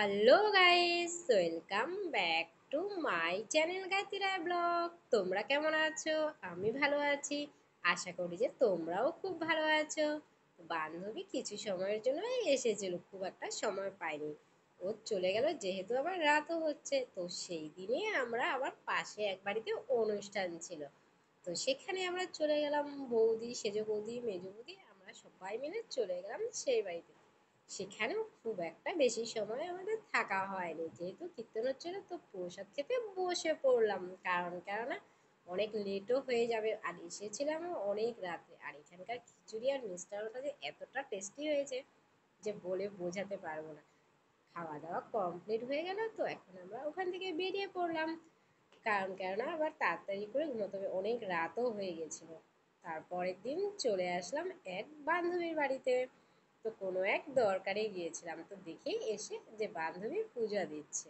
Hello guys, welcome back to my channel Gayatri Roy blog. তোমরা কেমন আছো? আমি ভালো আছি। আশা করি যে তোমরাও খুব ভালো আছো। বান্ধবী কিছু সময়ের জন্য এসেছিল, খুব একটা সময় পাইনি। ও চলে গেল, যেহেতু আবার রাতও হচ্ছে, তো সেই দিনে আমরা আবার পাশে এক বাড়িতে অনুষ্ঠান ছিল, তো সেখানে আমরা চলে গেলাম। বৌদি, সেজ বৌদি, মেজ বৌদি, আমরা সবাই মিলে চলে গেলাম সেই বাড়িতে। সেখানেও খুব একটা বেশি সময় আমাদের থাকা হয়নি, যেহেতু কীর্তন হচ্ছিল, তো প্রসাদ খেতে বসে পড়লাম। কেননা অনেক লেটও হয়ে যাবে, আর এসেছিলাম অনেক রাতে। আর এখানকার খিচুড়ি আর মিষ্টান্নটা যে এতটা টেস্টি হয়েছে যে বলে বোঝাতে পারবো না। খাওয়া দাওয়া কমপ্লিট হয়ে গেল, তো এখন আমরা ওখান থেকে বেরিয়ে পড়লাম। কেননা আবার তাড়াতাড়ি করে ঘুমোতে হবে, অনেক রাতও হয়ে গেছিল। তারপরের দিন চলে আসলাম এক বান্ধবীর বাড়িতে। তো কোনো এক দরকারে গিয়েছিলাম, তো দেখি এসে যে বান্ধবী পূজা দিচ্ছে।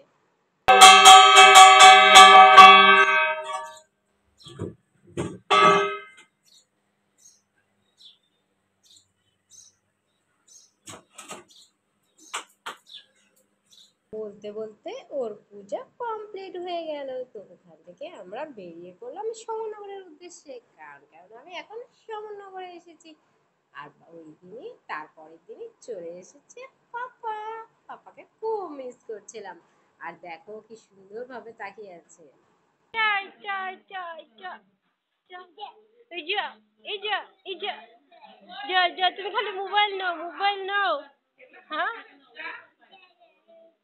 বলতে বলতে ওর পূজা কমপ্লিট হয়ে গেল, তো ওখান থেকে আমরা বেরিয়ে পড়লাম সমনগরের উদ্দেশ্যে। কারণ আমি এখন সমনগরে এসেছি। আর ওই দিনই, তারপরের দিনই চলে এসেছে পাপা। পাপাকে খুব মিস করছিলাম। আর দেখো কি সুন্দর ভাবে তাকিয়ে আছে। তুমি খালি মোবাইল নাও, মোবাইল নাও। হ্যাঁ,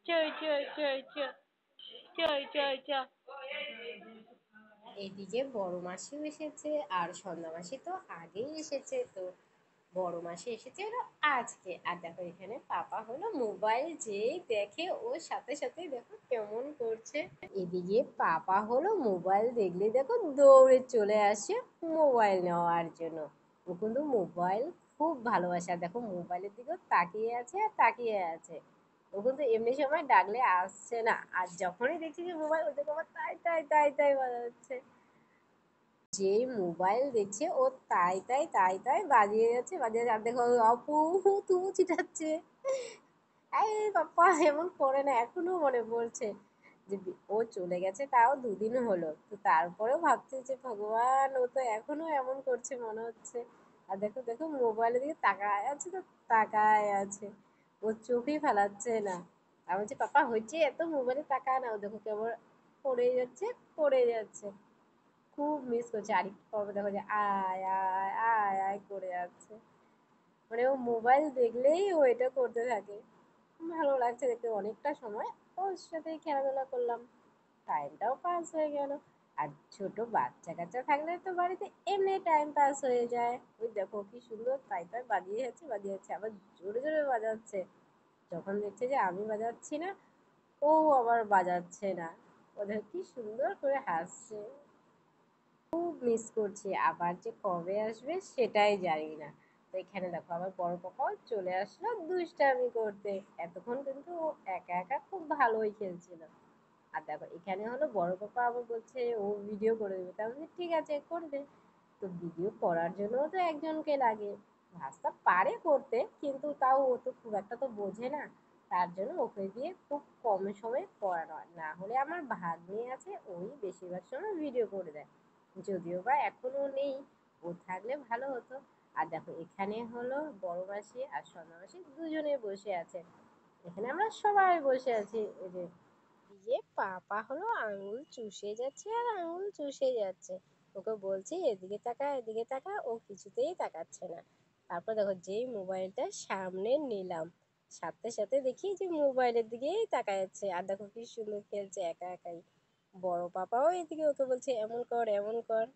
চল চল চল চল চল চল চল। এদিকে বড় মাসিও এসেছে, আর সন্ধ্যা মাসি তো আগেই এসেছে। তো বড় মাসি এসেছে হলো আজকে। আর দেখো এখানে পাপা হলো মোবাইল যেই দেখে ওর সাথে সাথেই দেখো কেমন করছে। এদিকে পাপা হলো মোবাইল দেখলে দেখো দৌড়ে চলে আসে মোবাইল নেওয়ার জন্য। ও কিন্তু মোবাইল খুব ভালোবাসে। আর দেখো মোবাইলের দিকেও তাকিয়ে আছে আর তাকিয়ে আছে। ও কিন্তু এমনি সময় ডাকলে আসছে না, আর যখনই দেখছি যে মোবাইল, ও দেখো আবার তাই তাই তাই তাই বাজাচ্ছে। যেই মোবাইল দেখছে ও তাই তাই তাই তাই বাজিয়ে যাচ্ছে, বাজিয়ে যাচ্ছে। আর দেখো অপু তু চিটাচ্ছে। এই পাপা এমন করে না, এখনো মনে পড়ছে যে ও চলে গেছে, তাও দুদিন হলো, তো তারপরেও ভাবছি যে ভগবান, ও তো এখনো এমন করছে মনে হচ্ছে। আর দেখো দেখো মোবাইলের দিকে তাকায় আছে, তো তাকায় আছে, ও চোখেই ফেলাচ্ছে না। আমি বলছি পাপা হয়েছে, এত মোবাইলে তাকায় না। ও দেখো কেমন পড়ে যাচ্ছে, পড়ে যাচ্ছে। খুব মিস করছে। আর একটু পর দেখো যে আয় আয় আয় আয় করে যাচ্ছে। মানে ও মোবাইল দেখলেই ও এটা করতে থাকে। ভালো লাগছে দেখতে। অনেকটা সময় ওর সাথেই খেলাধুলা করলাম, টাইমটাও পাস হয়ে গেল। আর ছোট বাচ্চা কাচ্চা থাকলে তো বাড়িতে এমনি টাইম পাস হয়ে যায়। ওই দেখো কি সুন্দর তাই তাই বাজিয়ে যাচ্ছে, বাজিয়ে যাচ্ছে, আবার জোরে জোরে বাজাচ্ছে। যখন দেখছে যে আমি বাজাচ্ছি না, ও আবার বাজাচ্ছে না। ওদের কি সুন্দর করে হাসছে। খুব মিস করছি, আবার যে কবে আসবে সেটাই জানি না। তো এখানে দেখো আমার বড় পাপাও চলে আসলো দুষ্টামি করতে। এতক্ষণ কিন্তু ও একা একা খুব ভালোই খেলছিল। আর দেখো এখানে হলো বড় পাপা আবার বলছে ও ভিডিও করে দেবে, তাহলে ঠিক আছে করবে। তো ভিডিও করার জন্য তো একজনকে লাগে। ভাষা পারে করতে, কিন্তু তাও ও তো খুব একটা তো বোঝে না। তার জন্য ওকে দিয়ে খুব কম সময় করানো হয়, না হলে আমার ভাগ্নি আছে, ওই বেশিরভাগ সময় ভিডিও করে দেয়। যদিও বা এখনো নেই, ও থাকলে ভালো হতো। আর দেখো এখানে হলো বড় মাসি আর সন্ধ্যা মাসি দুজনে বসে আছে। এখানে আমরা সবাই বসে আছি। এই যে দিয়ে পাপা হলো আঙুল চুষে যাচ্ছে আর আঙুল চুষে যাচ্ছে। ওকে বলছি এদিকে তাকা, এদিকে তাকা, ও কিছুতেই তাকাচ্ছে না। তারপর দেখো যেই মোবাইলটা সামনে নিলাম, সাথে সাথে দেখি যে মোবাইলের দিকেই তাকায় যাচ্ছে। আর দেখো কি সুন্দর খেলছে একা একাই। বড় পাপাও এদিকে ওকে বলছে এমন কর, এমন কর।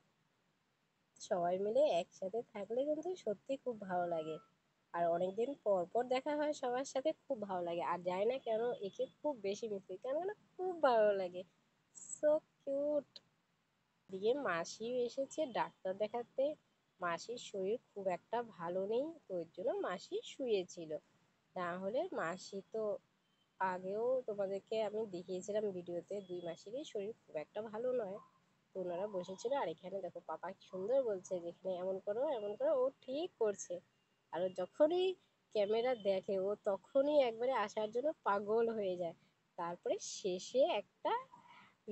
সবাই মিলে একসাথে থাকলে কিন্তু সত্যি খুব ভালো লাগে। আর অনেকদিন পর পর দেখা হয় সবার সাথে, খুব ভালো লাগে। আর জানি না কেন একে খুব বেশি মিস করি, কেন খুব ভালো লাগে। So cute. দিয়ে মাসিও এসেছে ডাক্তার দেখাতে। মাসির শরীর খুব একটা ভালো নেই, তো ওই জন্য মাসি শুয়েছিল। না হলে মাসি তো আগেও তোমাদেরকে আমি দেখিয়েছিলাম ভিডিওতে, দুই মাসিরই শরীর খুব একটা ভালো নয়। তো ওনারা বসেছিল। আর এখানে দেখো পাপা কি সুন্দর বলছে যে এখানে এমন করো, এমন করো, ও ঠিক করছে। আর ও যখনই ক্যামেরা দেখে ও তখনই একবারে আসার জন্য পাগল হয়ে যায়। তারপরে শেষে একটা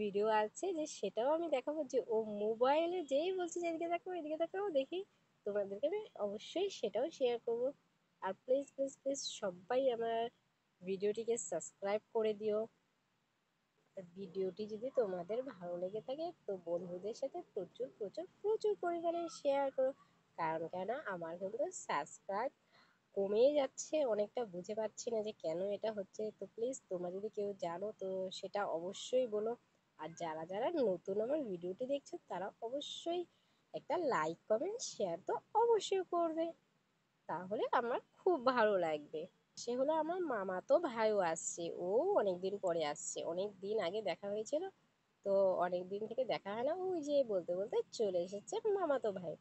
ভিডিও আছে যে সেটাও আমি দেখাবো, যে ও মোবাইলে যেই বলছে যে এদিকে দেখো এদিকে দেখো, দেখি তোমাদেরকে আমি অবশ্যই সেটাও শেয়ার করব। আর প্লিজ প্লিজ প্লিজ সবাই আমার ভিডিওটিকে সাবস্ক্রাইব করে দিও। ভিডিওটি যদি তোমাদের ভালো লেগে থাকে তো বন্ধুদের সাথে প্রচুর প্রচুর প্রচুর পরিমাণে শেয়ার করো। কারণ কেন আমার কিন্তু সাবস্ক্রাইব কমেই যাচ্ছে অনেকটা, বুঝে পাচ্ছি না যে কেন এটা হচ্ছে। তো প্লিজ তোমরা যদি কেউ জানো তো সেটা অবশ্যই বলো। আর যারা যারা নতুন আমার ভিডিওটি দেখছো তারা অবশ্যই একটা লাইক কমেন্ট শেয়ার তো অবশ্যই করবে, তাহলে আমার খুব ভালো লাগবে। সে হলো আমার মামাতো ভাইও আসছে, ও অনেকদিন পরে আসছে, অনেক দিন আগে দেখা হয়েছিল, তো অনেক দিন থেকে দেখা হয় না, ওই যে বলতে বলতে চলে এসেছে মামাতো ভাই।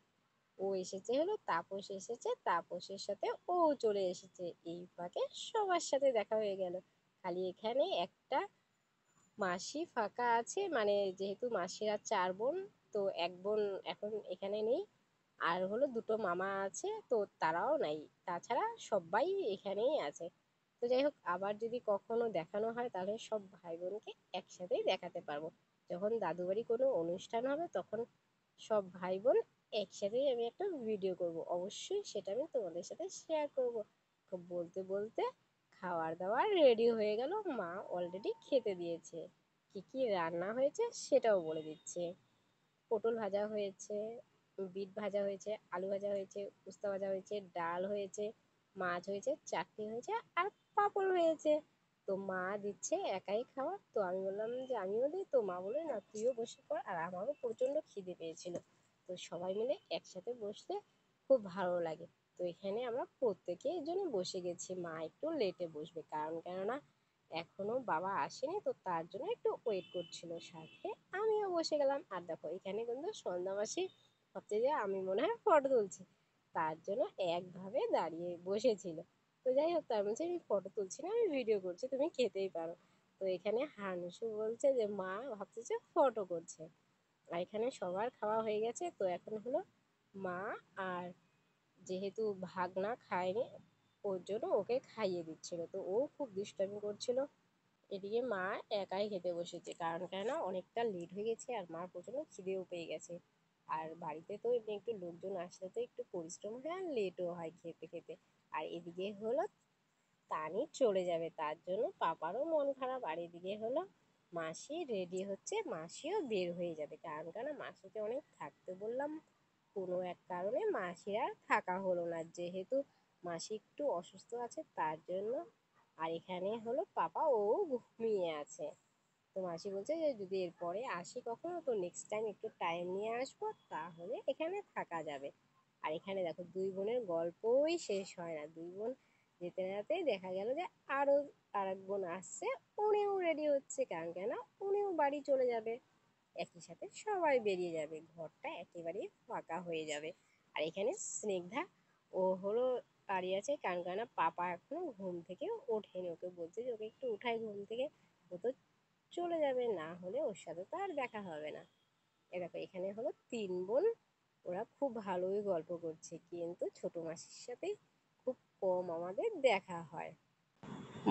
ও এসেছে হলো, তাপস এসেছে, তাপসের সাথে ও চলে এসেছে, এই ফাঁকে সবার সাথে দেখা হয়ে গেল। খালি এখানে একটা মাসি ফাঁকা আছে, মানে যেহেতু মাসিরা 4 বোন, তো এক বোন এখন এখানে নেই। আর হলো দুটো মামা আছে, তো তারাও নাই। তাছাড়া সবাই এখানেই আছে। তো যাই হোক, আবার যদি কখনো দেখানো হয় তাহলে সব ভাই বোনকে একসাথেই দেখাতে পারবো। যখন দাদু বাড়ি কোনো অনুষ্ঠান হবে তখন সব ভাই বোন একসাথেই আমি একটা ভিডিও করব, অবশ্যই সেটা আমি তোমাদের সাথে শেয়ার করব। বলতে বলতে খাওয়ার দাওয়ার রেডি হয়ে গেল, মা অলরেডি খেতে দিয়েছে। কি কি রান্না হয়েছে সেটাও বলে দিচ্ছে। পটল ভাজা হয়েছে, বিট ভাজা হয়েছে, আলু ভাজা হয়েছে, উস্তা ভাজা হয়েছে, ডাল হয়েছে, মাছ হয়েছে, চাটনি হয়েছে, আর পাঁপড় হয়েছে। তো মা দিচ্ছে একাই খাওয়া, তো আমি বললাম যে আমিও দিই, তো মা বলে না তুইও বসে পড়, আর আমারও প্রচন্ড খিদে পেয়েছিল। তো সবাই মিলে একসাথে বসতে খুব ভালো লাগে। তো এখানে আমরা প্রত্যেকে এই জন্য বসে গেছি, মা একটু লেটে বসবে, কারণ কেননা এখনো বাবা আসেনি, তো তার জন্য একটু ওয়েট করছিল। সাথে আমিও বসে গেলাম। আর দেখো এখানে কিন্তু সন্ধ্যা মাসি ভাবছে যে আমি মনে হয় ফটো তুলছি, তার জন্য একভাবে দাঁড়িয়ে বসেছিল। তো যাই হোক, তার বলছে আমি ফটো তুলছি না, আমি ভিডিও করছি, তুমি খেতেই পারো। তো এখানে হানসু বলছে যে মা ভাবছে যে ফটো করছে। আর এখানে সবার খাওয়া হয়ে গেছে, তো এখন হলো মা আর যেহেতু ভাগনা খায়নি ওর জন্য ওকে খাইয়ে দিচ্ছিল, তো ও খুব দুষ্টামি করছিল। এদিকে মা একাই খেতে বসেছে, কারণ কেন অনেকটা লেট হয়ে গেছে আর মার প্রচন্ড খিদেও পেয়ে গেছে। আর বাড়িতে তো এমনি একটু লোকজন আসলে তো একটু পরিশ্রম হয় আর লেটও হয় খেতে খেতে। আর এদিকে হলো তানি চলে যাবে, তার জন্য পাপারও মন খারাপ। আর এদিকে হলো মাসি রেডি হচ্ছে, মাসিও বের হয়ে যাবে, কারণ কেন মাসিকে অনেক থাকতে বললাম, কোনো এক কারণে মাসির আর থাকা হলো না, যেহেতু মাসি একটু অসুস্থ আছে তার জন্য। আর এখানে হলো পাপা ও ঘুমিয়ে আছে। তো মাসি বলছে যে যদি এরপরে আসি কখনো তো নেক্সট টাইম একটু টাইম নিয়ে আসবো, তাহলে এখানে থাকা যাবে। আর এখানে দেখো দুই বোনের গল্পই শেষ হয় না, দুই বোন যেতে না যেতেই দেখা গেল যে আরো আরেক বোন আসছে, উনিও রেডি হচ্ছে, কারণ কেন উনিও বাড়ি চলে যাবে, একই সাথে সবাই বেরিয়ে যাবে, ঘরটা একেবারে ফাঁকা হয়ে যাবে। আর এখানে স্নিগ্ধা ও হলো দাঁড়িয়ে আছে, কারণ কেন পাপা এখনো ঘুম থেকে ওঠেনি, ওকে বলছে যে ওকে একটু উঠাই ঘুম থেকে, ও তো চলে যাবে, না হলে ওর সাথে তো আর দেখা হবে না। এ দেখো এখানে হলো 3 বোন, ওরা খুব ভালোই গল্প করছে, কিন্তু ছোট মাসির সাথে খুব কম আমাদের দেখা হয়।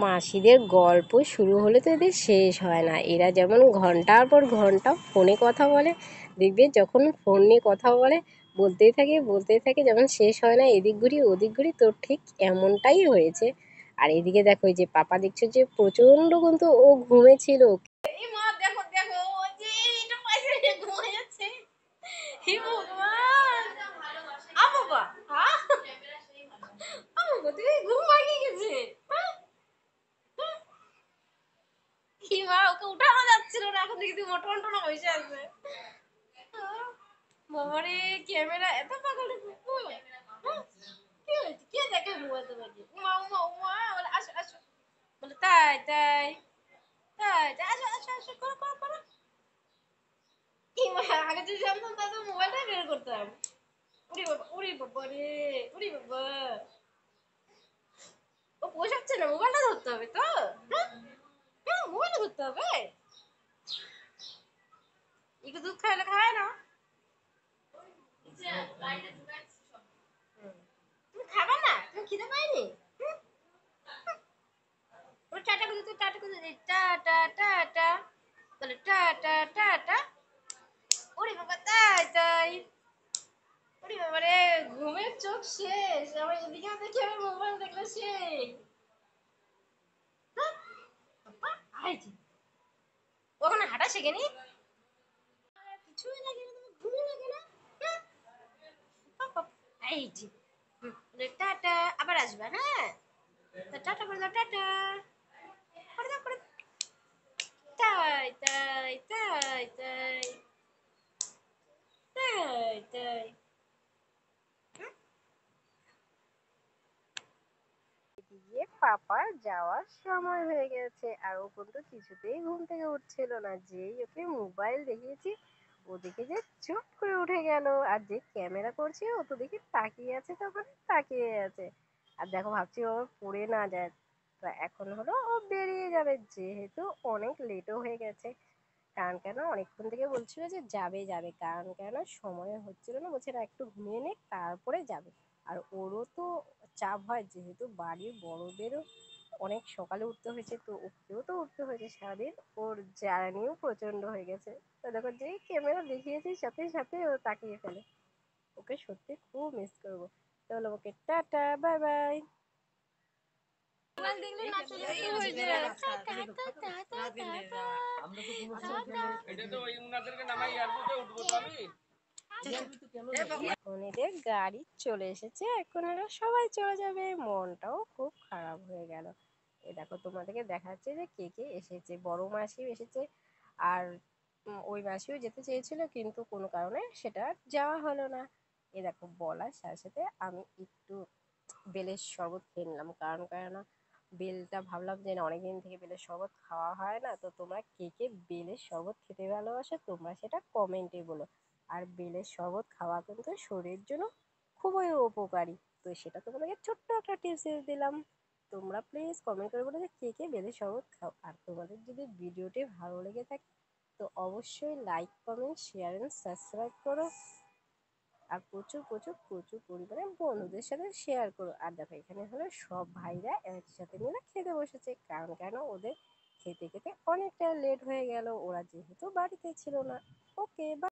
মাসিদের গল্প শুরু হলে তো এদের শেষ হয় না, এরা যেমন ঘন্টার পর ঘন্টা ফোনে কথা বলে, দেখবে যখন ফোন নিয়ে কথা বলে বলতেই থাকে, যেমন শেষ হয় না, এদিক ঘুরি ওদিক ঘুরি, তো ঠিক এমনটাই হয়েছে। আর এদিকে দেখো এই যে পাপা দেখছো যে প্রচন্ড কিন্তু ও ঘুমেছিল। এই মা দেখো দেখো ও যে এটা পাইছে ঘুমিয়ে যাচ্ছে, হে ভগবান, আ বাবা, তুমি ঘুম ভাঙিয়ে গেছে, কি মা ওকে উঠানো যাচ্ছিল না, এখন দেখি মোটা মোটা বসে আছে। বাবারে, ক্যামেরা এত পাগল কুকুর, কি হয়েছে, কে দেখে মোবাইল তোমাকে, উমা উমা উমা বলে আসো আসো, বলে তাই তাই তাই আসো আসো আসো, করো করো করো। কি মা, আগে যদি জানতাম তাহলে মোবাইলটা বের করতাম। উড়ি বাবা উড়ি বাবা রে, উড়ি বাবা, ও পোষাচ্ছে না, মোবাইলটা ধরতে হবে তো, হ্যাঁ কেন মোবাইলটা ধরতে হবে, একটু দুধ খাইলে খায় না। তুমি খাবে না, তুমি খিদে পাইনি, টাটা টাটা বলে টাটা টাটা। ওরে বাবা তাই তাই। ওরে বাবা রে, ঘুমের চোখ শেষ, আমার এদিকে দেখে আমি মোবাইল দেখলে সেই বাবা। আই যে ওখানে হাঁটা শেখেনি, কিছুই লাগে না, তোমার ঘুমই লাগে না। হ্যাঁ, বাবা, এই যে বলে টাটা, আবার আসবে হ্যাঁ, তো টাটা করে দাও, টাটা করে দাও, করে দাও। তাই তাই তাই তাই তাই তাই। দিয়ে পাপার যাওয়ার সময় হয়ে গেছে, আর ও কিন্তু কিছুতেই ঘুম থেকে উঠছিল না। যেই ওকে মোবাইল দেখিয়েছি, ও দেখে যে চুপ করে উঠে গেল। আর যে ক্যামেরা করছে ও তো দেখি তাকিয়ে আছে, তখন তাকিয়ে আছে। আর দেখো ভাবছি ও পড়ে না যায়। তো এখন হলো ও বেরিয়ে যাবে, যেহেতু অনেক লেটও হয়ে গেছে। কারণ কেন অনেকক্ষণ থেকে বলছিল যে যাবে যাবে, কারণ কেন সময় হচ্ছিল না, বলছে না একটু ঘুমিয়ে নে তারপরে যাবে। আর ওরও তো চাপ হয়, যেহেতু বাড়ির বড়দেরও অনেক সকালে উঠতে হয়েছে, তো ওকেও তো উঠতে হয়েছে সারাদিন। ওর জার্নিও প্রচন্ড হয়ে গেছে। তো দেখো যেই ক্যামেরা দেখিয়েছি সাথে সাথে ও তাকিয়ে ফেলে। ওকে সত্যি খুব মিস করবো। তাহলে ওকে টাটা বাই বাই। এখন এদের গাড়ি চলে এসেছে, এখন এরা সবাই চলে যাবে। মনটাও খুব খারাপ হয়ে গেল। এ দেখো তোমাদেরকে দেখাচ্ছে যে কে কে এসেছে। বড় মাসিও এসেছে, আর ওই মাসিও যেতে চেয়েছিল, কিন্তু কোনো কারণে সেটা যাওয়া হলো না। এ দেখো বলার সাথে সাথে আমি একটু বেলের শরবত খেয়ে নিলাম, কারণ কেন বেলটা ভাবলাম যে না, অনেকদিন থেকে বেলের শরবত খাওয়া হয় না। তো তোমরা কে কে বেলের শরবত খেতে ভালোবাসো তোমরা সেটা কমেন্টে বলো। আর বেলের শরবত খাওয়া কিন্তু শরীরের জন্য খুবই উপকারী। তো সেটা তোমাদেরকে ছোট্ট একটা টিপস দিলাম। তোমরা প্লিজ কমেন্ট করে বলো যে কে কে বেলের শরবত খাও। আর তোমাদের যদি ভিডিওটি ভালো লেগে থাকে তো অবশ্যই like comment share and subscribe করো। আর প্রচুর প্রচুর প্রচুর পরিমাণে বন্ধুদের সাথে শেয়ার করো। আর দেখো এখানে হলো সব ভাইরা একসাথে মিলে খেতে বসেছে, কারণ কেন ওদের খেতে খেতে অনেকটা লেট হয়ে গেল, ওরা যেহেতু বাড়িতে ছিল না। ওকে।